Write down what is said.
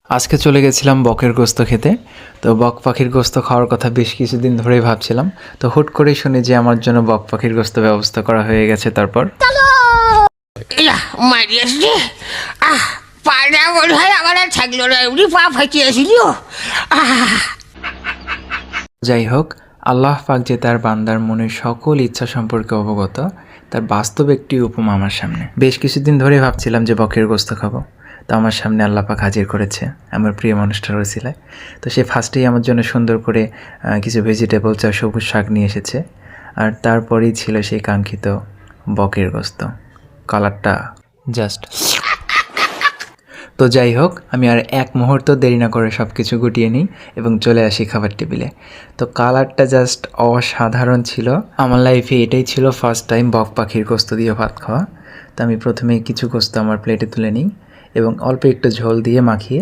আজকে চলে গেছিলাম বকের গোস্ত খেতে। তো বক পাখির গোস্ত খাওয়ার কথা বেশ কিছুদিন ধরেই ভাবছিলাম। তো হুট করেই শুনি যে আমার জন্য বক পাখির গোস্ত ব্যবস্থা করা হয়ে গেছে। তারপর ইয়া মারিয়াছে পাড়া মনে হয় আমার আর থাকলো না, এমনি পা ফাটিয়েছিল। যাই হোক, আল্লাহ পাক যে তার বান্দার মনের সকল ইচ্ছা সম্পর্কে অবগত, তার বাস্তব একটি উপমা আমার সামনে। বেশ কিছুদিন ধরেই ভাবছিলাম যে বকের গোস্ত খাবো। তো আমার সামনে আল্লাহ পাক হাজির করেছে আমার প্রিয় মানুষটার ওসিলায়। তো সে ফার্স্টেই আমার জন্য সুন্দর করে কিছু ভেজিটেবলস আর সবুজ শাক নিয়ে এসেছে। আর তারপরেই ছিল সেই কাঙ্ক্ষিত বকের গোস্ত। কালারটা জাস্ট। তো যাই হোক, আমি আর এক মুহূর্ত দেরি না করে সব কিছু গুটিয়ে নিই এবং চলে আসি খাবার টেবিলে। তো কালারটা জাস্ট অসাধারণ ছিল। আমার লাইফে এটাই ছিল ফার্স্ট টাইম বক পাখির গোস্ত দিয়ে ভাত খাওয়া। তো আমি প্রথমেই কিছু গোস্ত আমার প্লেটে তুলে নিই এবং অল্প একটু ঝোল দিয়ে মাখিয়ে